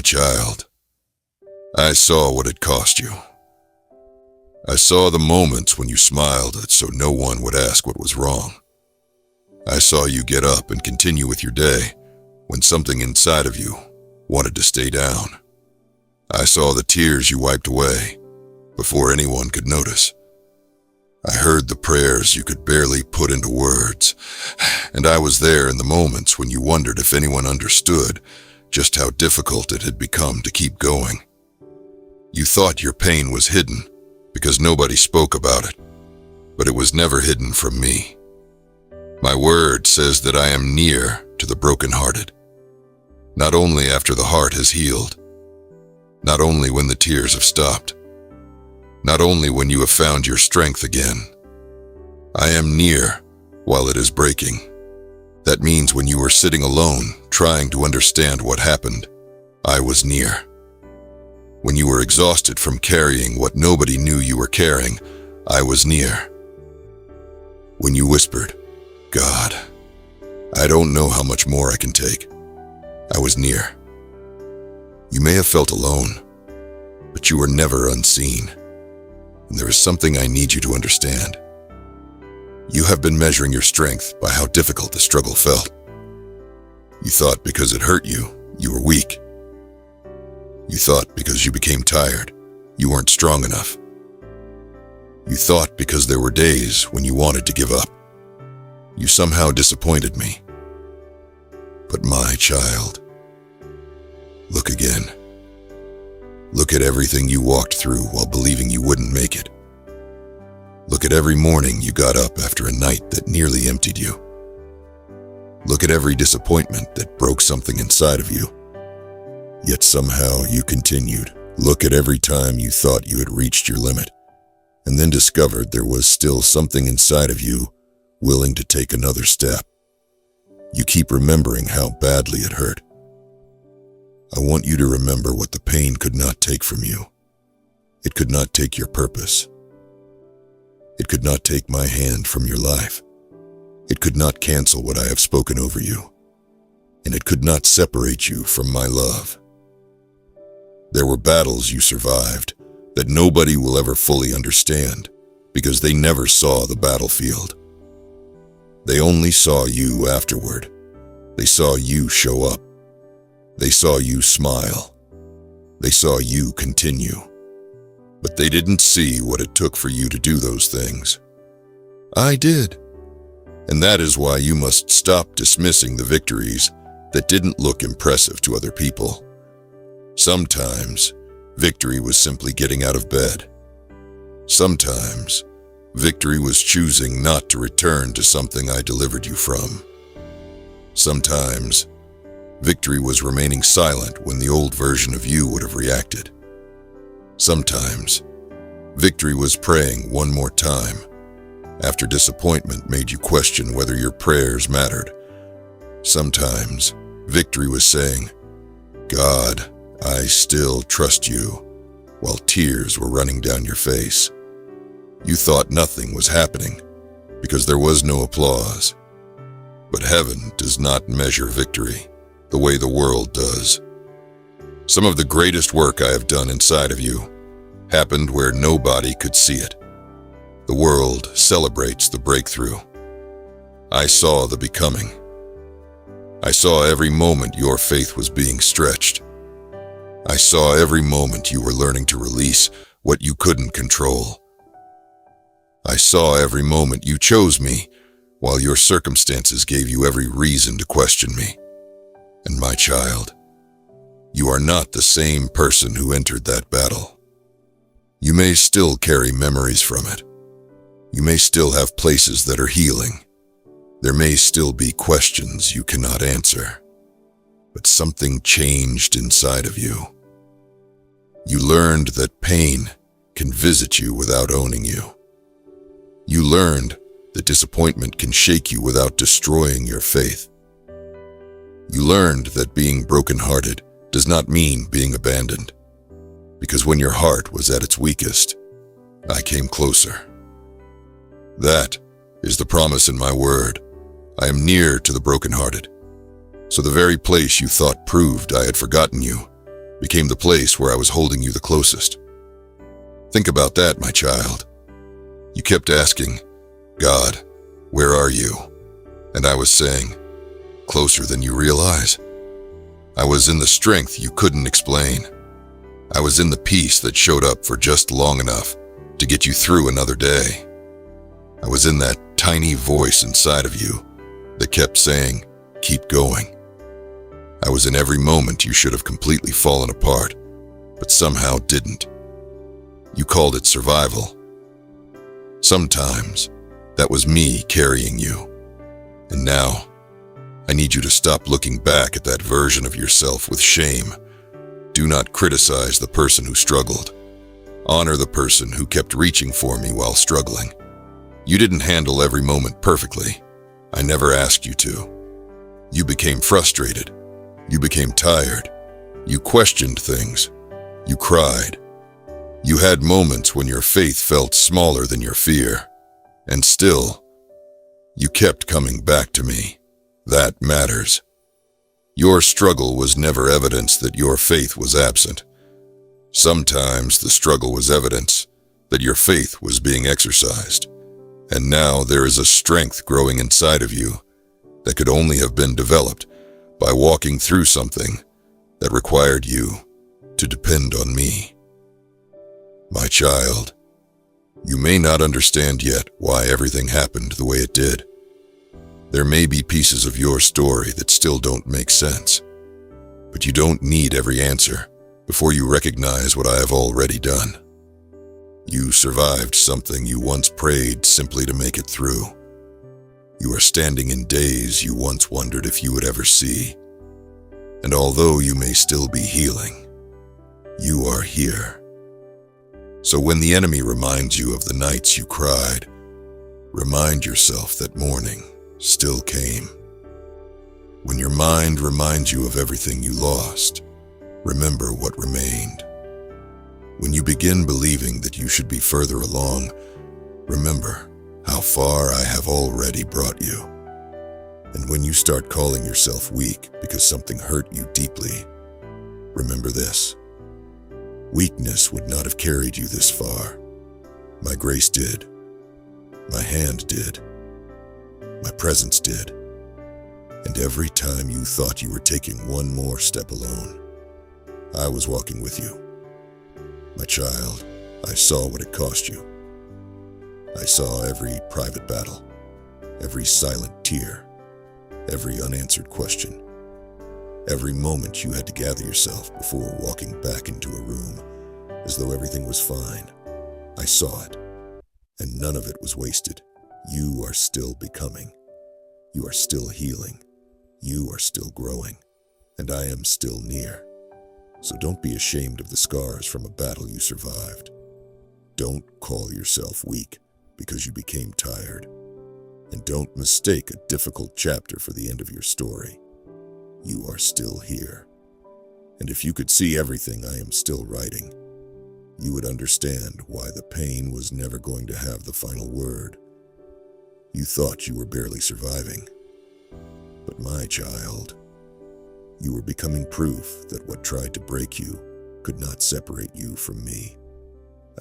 My child, I saw what it cost you. I saw the moments when you smiled so no one would ask what was wrong. I saw you get up and continue with your day when something inside of you wanted to stay down. I saw the tears you wiped away before anyone could notice. I heard the prayers you could barely put into words, and I was there in the moments when you wondered if anyone understood just how difficult it had become to keep going. You thought your pain was hidden because nobody spoke about it, but it was never hidden from me. My word says that I am near to the brokenhearted, not only after the heart has healed, not only when the tears have stopped, not only when you have found your strength again. I am near while it is breaking. That means when you were sitting alone, trying to understand what happened, I was near. When you were exhausted from carrying what nobody knew you were carrying, I was near. When you whispered, "God, I don't know how much more I can take," I was near. You may have felt alone, but you were never unseen. And there is something I need you to understand. You have been measuring your strength by how difficult the struggle felt. You thought because it hurt you, you were weak. You thought because you became tired, you weren't strong enough. You thought because there were days when you wanted to give up, you somehow disappointed me. But my child, look again. Look at everything you walked through while believing you wouldn't make it. Look at every morning you got up after a night that nearly emptied you. Look at every disappointment that broke something inside of you. Yet somehow you continued. Look at every time you thought you had reached your limit, and then discovered there was still something inside of you willing to take another step. You keep remembering how badly it hurt. I want you to remember what the pain could not take from you. It could not take your purpose. It could not take my hand from your life. It could not cancel what I have spoken over you. And it could not separate you from my love. There were battles you survived that nobody will ever fully understand because they never saw the battlefield. They only saw you afterward. They saw you show up. They saw you smile. They saw you continue. But they didn't see what it took for you to do those things. I did. And that is why you must stop dismissing the victories that didn't look impressive to other people. Sometimes, victory was simply getting out of bed. Sometimes, victory was choosing not to return to something I delivered you from. Sometimes, victory was remaining silent when the old version of you would have reacted. Sometimes, victory was praying one more time after disappointment made you question whether your prayers mattered. Sometimes, victory was saying, "God, I still trust you," while tears were running down your face. You thought nothing was happening because there was no applause. But heaven does not measure victory the way the world does. Some of the greatest work I have done inside of you happened where nobody could see it. The world celebrates the breakthrough. I saw the becoming. I saw every moment your faith was being stretched. I saw every moment you were learning to release what you couldn't control. I saw every moment you chose me while your circumstances gave you every reason to question me. And my child, you are not the same person who entered that battle. You may still carry memories from it. You may still have places that are healing. There may still be questions you cannot answer. But something changed inside of you. You learned that pain can visit you without owning you. You learned that disappointment can shake you without destroying your faith. You learned that being brokenhearted does not mean being abandoned, because when your heart was at its weakest, I came closer. That is the promise in my word. I am near to the brokenhearted. So the very place you thought proved I had forgotten you became the place where I was holding you the closest. Think about that, my child. You kept asking, God, where are you? And I was saying, closer than you realize. I was in the strength you couldn't explain. I was in the peace that showed up for just long enough to get you through another day. I was in that tiny voice inside of you that kept saying, keep going. I was in every moment you should have completely fallen apart, but somehow didn't. You called it survival. Sometimes that was me carrying you. And now, I need you to stop looking back at that version of yourself with shame. Do not criticize the person who struggled. Honor the person who kept reaching for me while struggling. You didn't handle every moment perfectly. I never asked you to. You became frustrated. You became tired. You questioned things. You cried. You had moments when your faith felt smaller than your fear. And still, you kept coming back to me. That matters. Your struggle was never evidence that your faith was absent. Sometimes the struggle was evidence that your faith was being exercised. And now there is a strength growing inside of you that could only have been developed by walking through something that required you to depend on me. My child, you may not understand yet why everything happened the way it did. There may be pieces of your story that still don't make sense, but you don't need every answer before you recognize what I have already done. You survived something you once prayed simply to make it through. You are standing in days you once wondered if you would ever see. And although you may still be healing, you are here. So when the enemy reminds you of the nights you cried, remind yourself that morning still came. When your mind reminds you of everything you lost, remember what remained. When you begin believing that you should be further along, remember how far I have already brought you. And when you start calling yourself weak because something hurt you deeply, remember this. Weakness would not have carried you this far. My grace did. My hand did. My presence did. And every time you thought you were taking one more step alone, I was walking with you. My child, I saw what it cost you. I saw every private battle, every silent tear, every unanswered question, every moment you had to gather yourself before walking back into a room as though everything was fine. I saw it, and none of it was wasted. You are still becoming. You are still healing. You are still growing, and I am still near. So don't be ashamed of the scars from a battle you survived. Don't call yourself weak because you became tired. And don't mistake a difficult chapter for the end of your story. You are still here. And if you could see everything I am still writing, you would understand why the pain was never going to have the final word. You thought you were barely surviving. But my child, you were becoming proof that what tried to break you could not separate you from me.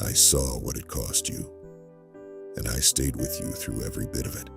I saw what it cost you, and I stayed with you through every bit of it.